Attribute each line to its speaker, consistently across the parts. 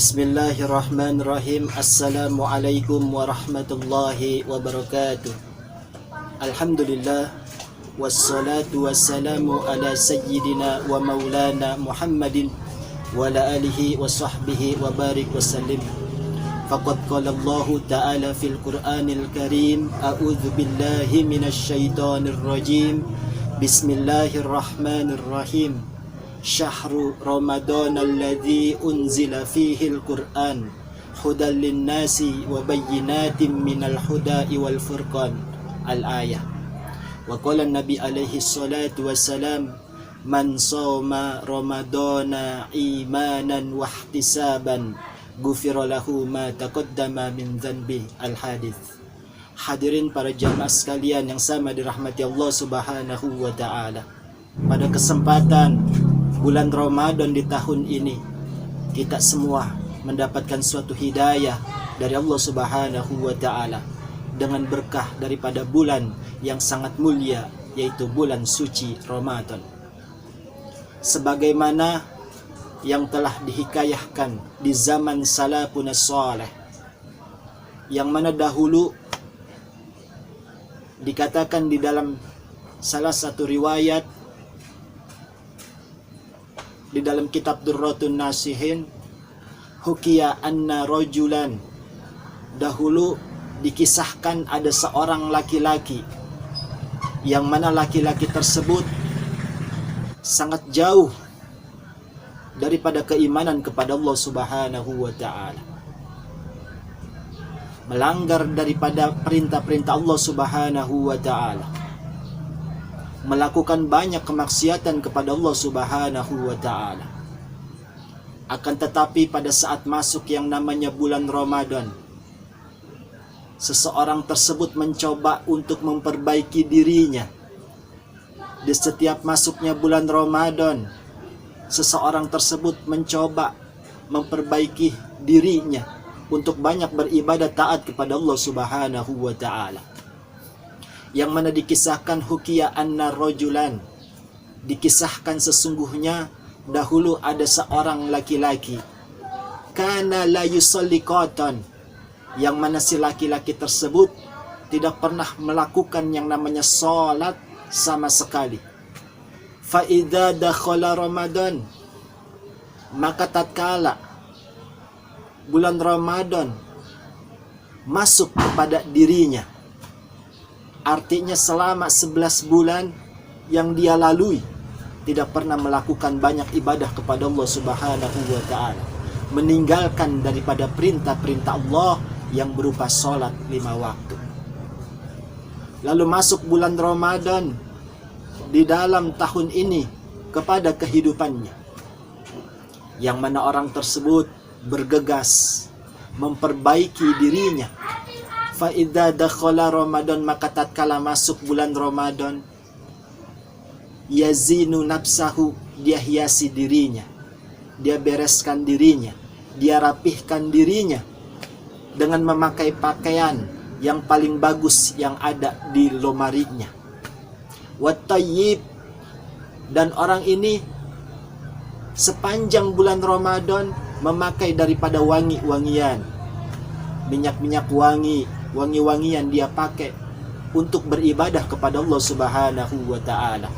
Speaker 1: Bismillahirrahmanirrahim. Assalamualaikum warahmatullahi wabarakatuh. Alhamdulillah, wassalatu wassalamu ala sayyidina wa maulana Muhammadin wa ala alihi wa sahbihi wa barik wa sallim. Faqad qala Allah ta'ala fil Qur'anil Karim, a'udzu billahi minasy syaithanir rajim. Bismillahirrahmanirrahim. Syahru Ramadan alladzi unzila fihi al-Qur'an hudan lin-nasi wa bayyinatin minal huda'i wal furqan. Al-ayah. Wa qala an-nabi alaihi salatu wassalam, man shoma ramadana imanan wa ihtisaban ghufira lahu ma taqaddama min dhanbi. Al-hadits. Hadirin para jamaah sekalian yang sama dirahmati Allah Subhanahu wa taala. Pada kesempatan bulan Ramadan di tahun ini, kita semua mendapatkan suatu hidayah dari Allah Subhanahu wa taala dengan berkah daripada bulan yang sangat mulia, yaitu bulan suci Ramadan. Sebagaimana yang telah dihikayahkan di zaman salafun salih, yang mana dahulu dikatakan di dalam salah satu riwayat di dalam kitab Durratun Nasihin, hukiya anna rajulan, dahulu dikisahkan ada seorang laki-laki yang mana laki-laki tersebut sangat jauh daripada keimanan kepada Allah Subhanahu wa taala, melanggar daripada perintah-perintah Allah Subhanahu wa taala, melakukan banyak kemaksiatan kepada Allah Subhanahu wa taala. Akan tetapi pada saat masuk yang namanya bulan Ramadan, seseorang tersebut mencoba untuk memperbaiki dirinya. Di setiap masuknya bulan Ramadan, seseorang tersebut mencoba memperbaiki dirinya untuk banyak beribadah taat kepada Allah Subhanahu wa taala. Yang mana dikisahkan hukiya anna rajulan, dikisahkan sesungguhnya dahulu ada seorang laki-laki, kana la yusalli qatan, yang mana si laki-laki tersebut tidak pernah melakukan yang namanya salat sama sekali. Fa idza dakhala Ramadan, maka tatkala bulan Ramadan masuk kepada dirinya, artinya selama 11 bulan yang dia lalui tidak pernah melakukan banyak ibadah kepada Allah Subhanahu wa taala, meninggalkan daripada perintah-perintah Allah yang berupa sholat 5 waktu. Lalu masuk bulan Ramadan di dalam tahun ini kepada kehidupannya, yang mana orang tersebut bergegas memperbaiki dirinya. Fa idza dakhala Ramadan, maka tatkala masuk bulan Ramadan, yazinu nafsahu, dia hiasi dirinya, dia bereskan dirinya, dia rapihkan dirinya dengan memakai pakaian yang paling bagus yang ada di lemarinya. Wat tayyib, dan orang ini sepanjang bulan Ramadan memakai daripada wangi-wangian, minyak-minyak wangi, wangi-wangian dia pakai untuk beribadah kepada Allah Subhanahu wa taala.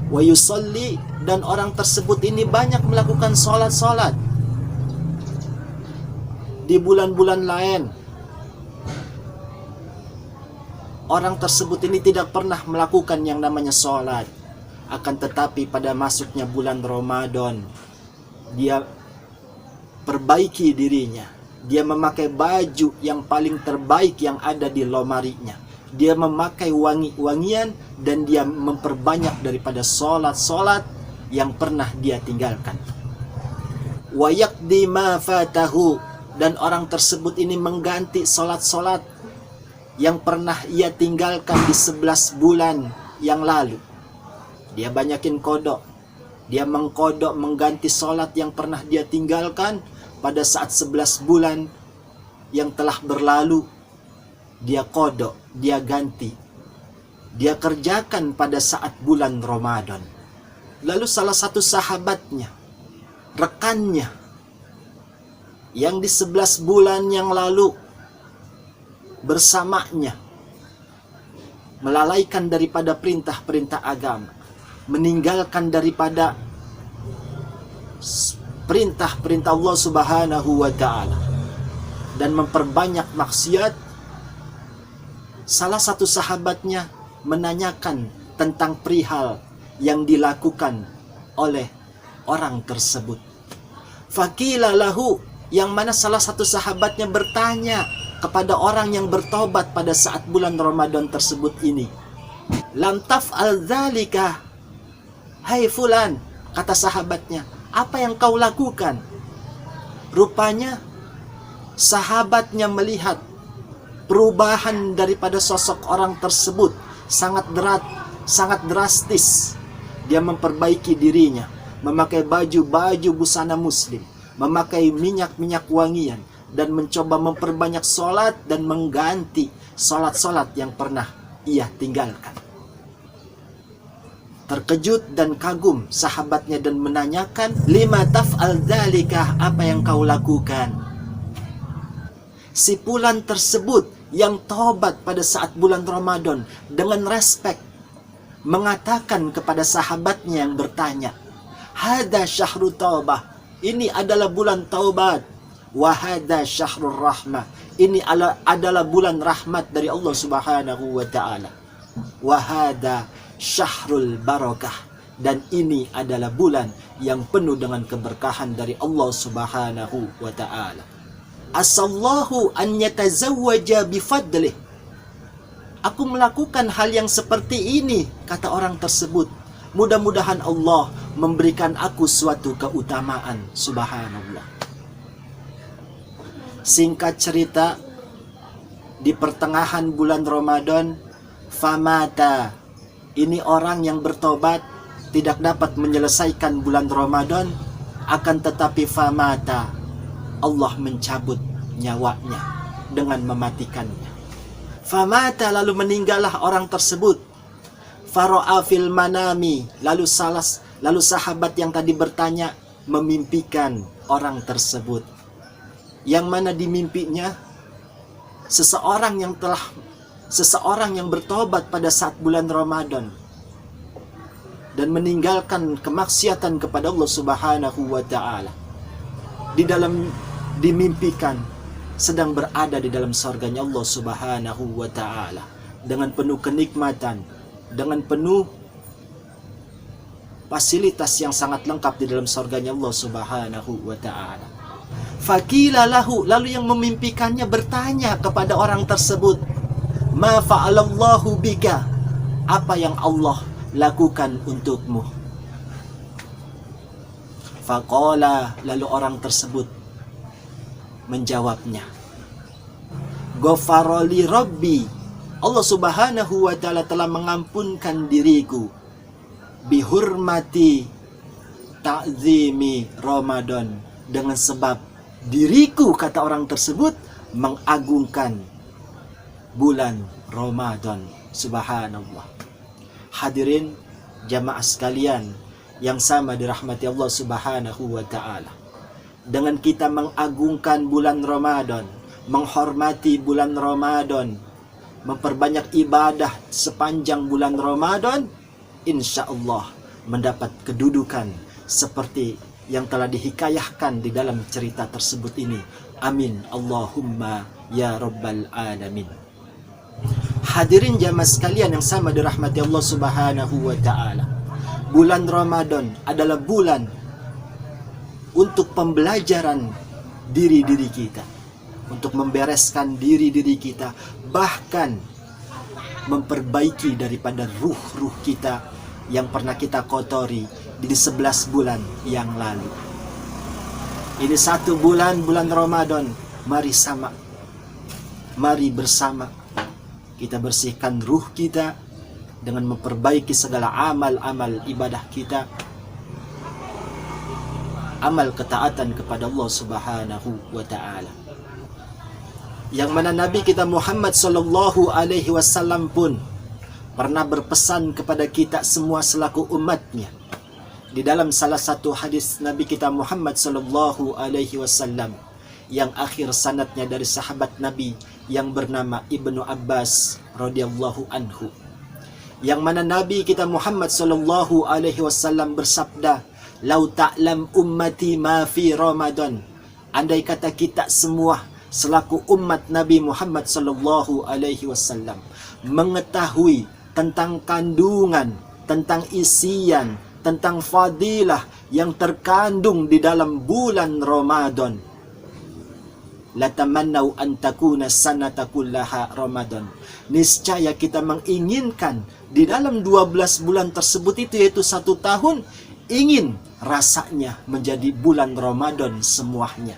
Speaker 1: Wa yusalli, dan orang tersebut ini banyak melakukan salat-salat. Di bulan-bulan lain orang tersebut ini tidak pernah melakukan yang namanya salat. Akan tetapi pada masuknya bulan Ramadan, dia perbaiki dirinya. Dia memakai baju yang paling terbaik yang ada di lemarinya. Dia memakai wangi-wangian dan dia memperbanyak daripada solat-solat yang pernah dia tinggalkan. Wa yaqdi ma fatahu, dan orang tersebut ini mengganti solat-solat yang pernah ia tinggalkan di 11 bulan yang lalu. Dia banyakin kodok. Dia mengkodok mengganti solat yang pernah dia tinggalkan pada saat 11 bulan yang telah berlalu. Dia kodok, dia ganti, dia kerjakan pada saat bulan Ramadan. Lalu salah satu sahabatnya, rekannya, yang di 11 bulan yang lalu bersamanya melalaikan daripada perintah-perintah agama, meninggalkan daripada perintah-perintah Allah Subhanahu wa taala dan memperbanyak maksiat, salah satu sahabatnya menanyakan tentang perihal yang dilakukan oleh orang tersebut. Faqila lahu, yang mana salah satu sahabatnya bertanya kepada orang yang bertobat pada saat bulan Ramadan tersebut ini. Lam taf'al dzalika, hai fulan, kata sahabatnya, apa yang kau lakukan? Rupanya sahabatnya melihat perubahan daripada sosok orang tersebut sangat drastis. Dia memperbaiki dirinya, memakai baju-baju busana muslim, memakai minyak-minyak wangian, dan mencoba memperbanyak sholat dan mengganti sholat-sholat yang pernah ia tinggalkan. Terkejut dan kagum sahabatnya dan menanyakan, lima taf'al dzalika, apa yang kau lakukan? Si fulan tersebut yang tobat pada saat bulan Ramadan dengan respek mengatakan kepada sahabatnya yang bertanya, hada syahrul taubah, ini adalah bulan taubat, wa hada syahrul rahmah, ini adalah bulan rahmat dari Allah Subhanahu wa taala, wa hada syahrul barakah, dan ini adalah bulan yang penuh dengan keberkahan dari Allah Subhanahu wa taala. Asallahu an yatazawwaja bifadlih, aku melakukan hal yang seperti ini, kata orang tersebut, mudah-mudahan Allah memberikan aku suatu keutamaan. Subhanallah. Singkat cerita, di pertengahan bulan Ramadan, famata, ini orang yang bertobat tidak dapat menyelesaikan bulan Ramadan, akan tetapi famata, Allah mencabut nyawanya dengan mematikannya. Famata, lalu meninggallah orang tersebut. Faro'a fil manami, lalu sahabat yang tadi bertanya memimpikan orang tersebut. Yang mana di mimpinya seseorang yang bertobat pada saat bulan Ramadan dan meninggalkan kemaksiatan kepada Allah Subhanahu wa taala. Dimimpikan sedang berada di dalam surganya Allah Subhanahu wa taala dengan penuh kenikmatan, dengan penuh fasilitas yang sangat lengkap di dalam surganya Allah Subhanahu wa taala. Faqila lahu, lalu yang memimpikannya bertanya kepada orang tersebut, ma fa'alallahu bika, apa yang Allah lakukan untukmu? Faqala, lalu orang tersebut menjawabnya, ghafarali rabbi, Allah Subhanahu wa taala telah mengampunkan diriku, bihurmati ta'zimi Ramadan, dengan sebab diriku, kata orang tersebut, mengagungkan bulan Ramadan. Subhanallah. Hadirin jamaah sekalian yang sama dirahmati Allah Subhanahu wa taala, dengan kita mengagungkan bulan Ramadan, menghormati bulan Ramadan, memperbanyak ibadah sepanjang bulan Ramadan, insya Allah mendapat kedudukan seperti yang telah dihikayahkan di dalam cerita tersebut ini. Amin Allahumma ya rabbal alamin. Hadirin jamaah sekalian yang sama dirahmati Allah Subhanahu wa taala, bulan Ramadan adalah bulan untuk pembelajaran diri-diri kita, untuk membereskan diri-diri kita, bahkan memperbaiki daripada ruh-ruh kita yang pernah kita kotori di 11 bulan yang lalu. Ini 1 bulan Ramadan, mari bersama kita bersihkan ruh kita dengan memperbaiki segala amal-amal ibadah kita, amal ketaatan kepada Allah Subhanahu wa taala. Yang mana Nabi kita Muhammad sallallahu alaihi wasallam pun pernah berpesan kepada kita semua selaku umatnya. Di dalam salah satu hadis Nabi kita Muhammad sallallahu alaihi wasallam yang akhir sanadnya dari sahabat Nabi yang bernama Ibnu Abbas radhiyallahu anhu, yang mana Nabi kita Muhammad sallallahu alaihi wasallam bersabda, "Lau ta'lam ummati ma fi Ramadan." Andai kata kita semua selaku umat Nabi Muhammad sallallahu alaihi wasallam mengetahui tentang kandungan, tentang isian, tentang fadilah yang terkandung di dalam bulan Ramadan, latamannau an takuna sanata kullaha Ramadan. Niscaya kita menginginkan di dalam 12 bulan tersebut itu, yaitu 1 tahun, ingin rasanya menjadi bulan Ramadan semuanya.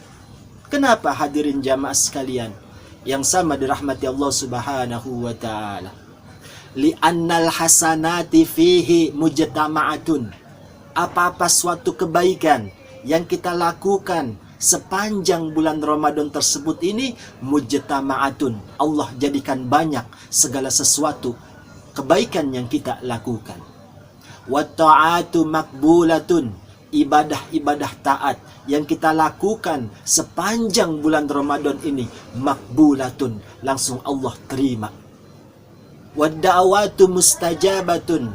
Speaker 1: Kenapa hadirin jamaah sekalian yang sama dirahmati Allah Subhanahu wa taala? Li'annal hasanati fihi mujtama'atun. Apa-apa suatu kebaikan yang kita lakukan sepanjang bulan Ramadan tersebut ini, mujtama'atun. Allah jadikan banyak segala sesuatu kebaikan yang kita lakukan. Wa ta'atu makbulatun. Ibadah-ibadah taat yang kita lakukan sepanjang bulan Ramadan ini, makbulatun, langsung Allah terima. Wadda'awatu mustajabatun.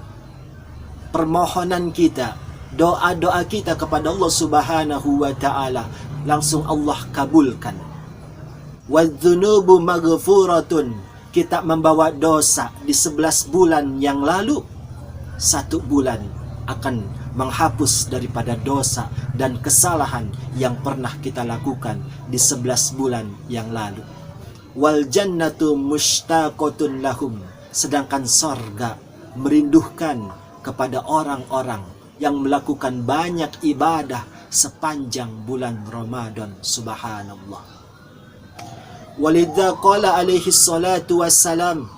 Speaker 1: Permohonan kita, doa-doa kita kepada Allah Subhanahu wa taala langsung Allah kabulkan. Wadzunubu maghfuratun. Kita membawa dosa di 11 bulan yang lalu, 1 bulan akan menghapus daripada dosa dan kesalahan yang pernah kita lakukan di 11 bulan yang lalu. Wal jannatu mushtaqatun lahum. Sedangkan sorga merindukan kepada orang-orang yang melakukan banyak ibadah sepanjang bulan Ramadan. Subhanallah. Walidha qala alaihi salatu wassalam.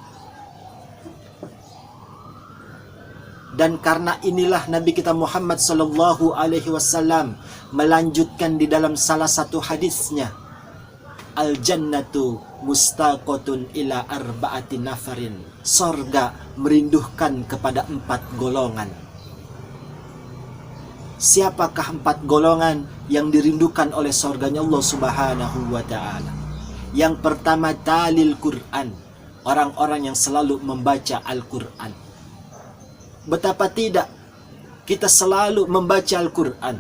Speaker 1: Dan karena inilah Nabi kita Muhammad sallallahu alaihi wasallam melanjutkan di dalam salah satu hadisnya, al-jannatu mustaqatun ila arba'ati nafarin. Sorga merindukan kepada 4 golongan. Siapakah 4 golongan yang dirindukan oleh sorganya Allah Subhanahu wa ta'ala? Yang pertama, talil Quran. Orang-orang yang selalu membaca Al-Quran. Betapa tidak kita selalu membaca Al-Quran,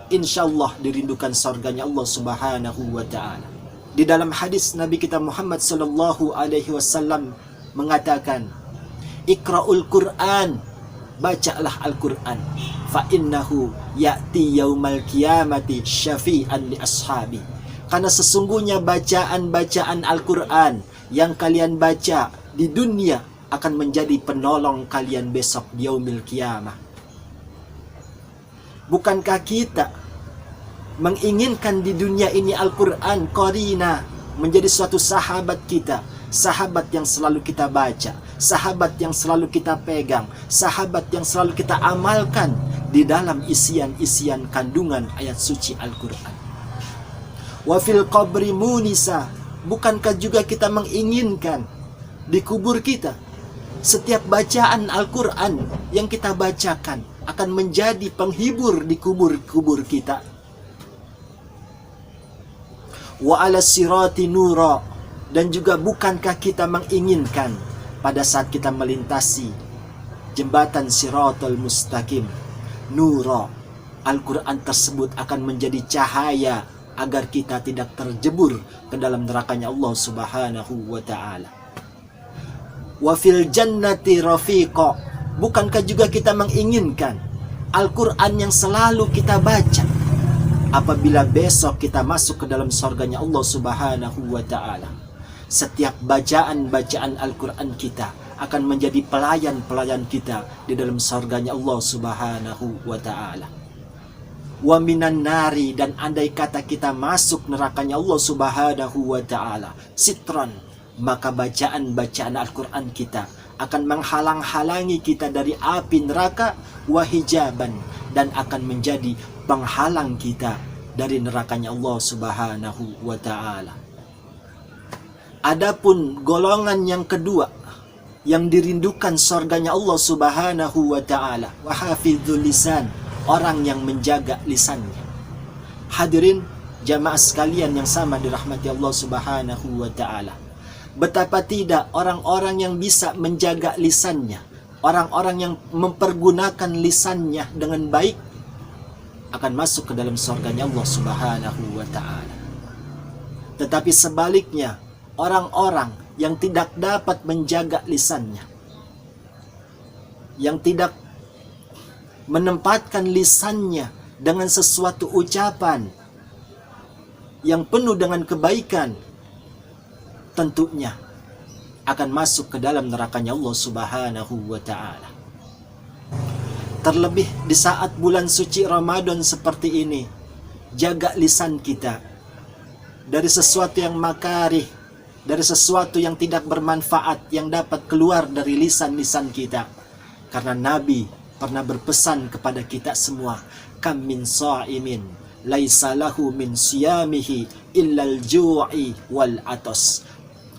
Speaker 1: insyaallah dirindukan surganya Allah Subhanahu wa taala. Di dalam hadis Nabi kita Muhammad sallallahu alaihi wasallam mengatakan, "Iqra'ul Qur'an." Bacalah Al-Qur'an. "Fa innahu ya'ti yaumal qiyamati syafi'an li ashabi." Karena sesungguhnya bacaan-bacaan Al-Qur'an yang kalian baca di dunia akan menjadi penolong kalian besok di yaumil qiyamah. Bukankah kita menginginkan di dunia ini Al-Quran qarina, menjadi suatu sahabat kita, sahabat yang selalu kita baca, sahabat yang selalu kita pegang, sahabat yang selalu kita amalkan di dalam isian-isian kandungan ayat suci Al-Quran. Wa fil qabri munisa. Bukankah juga kita menginginkan di kubur kita setiap bacaan Al-Quran yang kita bacakan akan menjadi penghibur di kubur-kubur kita. Wa ala sirati nura. Dan juga bukankah kita menginginkan pada saat kita melintasi jembatan Siratul Mustaqim, nura, Al-Quran tersebut akan menjadi cahaya agar kita tidak terjebur ke dalam nerakanya Allah Subhanahu wa ta'ala. Wa fil jannati rafiqa. Bukankah juga kita menginginkan Al-Quran yang selalu kita baca apabila besok kita masuk ke dalam surganya Allah Subhanahu wa ta'ala? Setiap bacaan-bacaan Al-Quran kita akan menjadi pelayan-pelayan kita di dalam surganya Allah Subhanahu wa ta'ala. Wa minan nari. Dan andai kata kita masuk nerakanya Allah Subhanahu wa ta'ala, sitran, maka bacaan-bacaan Al-Quran kita akan menghalang-halangi kita dari api neraka, wahijaban, dan akan menjadi penghalang kita dari nerakanya Allah Subhanahu wa ta'ala. Adapun golongan yang kedua yang dirindukan surganya Allah Subhanahu wa ta'ala, wahafidhul lisan, orang yang menjaga lisannya. Hadirin, Jamaah sekalian yang sama dirahmati Allah Subhanahu wa taala. Betapa tidak orang-orang yang bisa menjaga lisannya, orang-orang yang mempergunakan lisannya dengan baik akan masuk ke dalam surganya Allah Subhanahu wa taala. Tetapi sebaliknya, orang-orang yang tidak dapat menjaga lisannya, yang tidak menempatkan lisannya dengan sesuatu ucapan yang penuh dengan kebaikan, tentunya akan masuk ke dalam nerakanya Allah Subhanahu wa taala. Terlebih di saat bulan suci Ramadan seperti ini, jaga lisan kita dari sesuatu yang makarih, dari sesuatu yang tidak bermanfaat yang dapat keluar dari lisan-lisan kita. Karena Nabi pernah berpesan kepada kita semua, kam min sha'imin laisa lahu min siyamihi illal ju'i wal atas.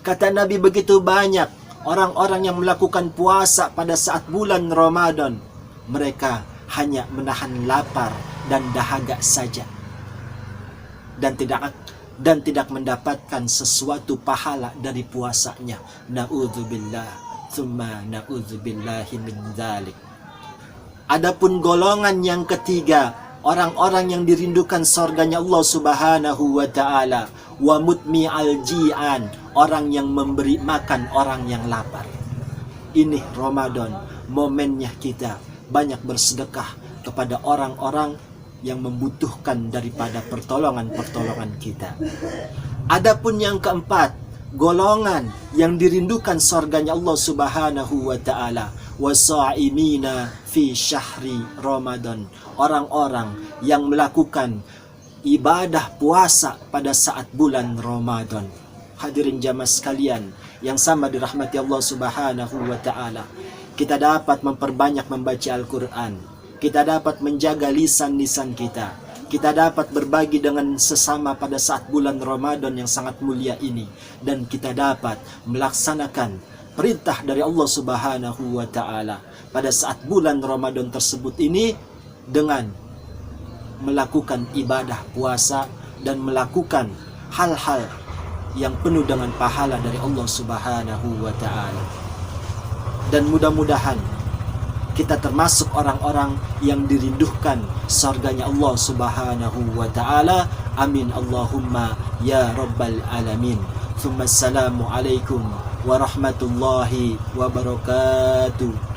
Speaker 1: Kata Nabi, begitu banyak orang-orang yang melakukan puasa pada saat bulan Ramadan, mereka hanya menahan lapar dan dahaga saja, dan tidak mendapatkan sesuatu pahala dari puasanya. Na'udzubillah, tsumma na'udzubillahi min dzalik. Adapun golongan yang ketiga, orang-orang yang dirindukan surganya Allah Subhanahu wa taala, wa mutmi al-ji'an, orang yang memberi makan orang yang lapar. Ini Ramadan, momennya kita banyak bersedekah kepada orang-orang yang membutuhkan daripada pertolongan-pertolongan kita. Adapun yang keempat, golongan yang dirindukan surganya Allah Subhanahu wa taala, wasa'imina fi syahri Ramadan, orang-orang yang melakukan ibadah puasa pada saat bulan Ramadan. Hadirin jamaah sekalian yang sama dirahmati Allah Subhanahu wa taala, kita dapat memperbanyak membaca Al-Quran, kita dapat menjaga lisan-lisan kita, kita dapat berbagi dengan sesama pada saat bulan Ramadan yang sangat mulia ini, dan kita dapat melaksanakan perintah dari Allah Subhanahu wa taala pada saat bulan Ramadan tersebut ini dengan melakukan ibadah puasa dan melakukan hal-hal yang penuh dengan pahala dari Allah Subhanahu wa taala. Dan mudah-mudahan kita termasuk orang-orang yang dirindukan surganya Allah Subhanahu wa taala. Amin Allahumma ya rabbal alamin. Tsumma assalamu alaikum warahmatullahi wabarakatuh.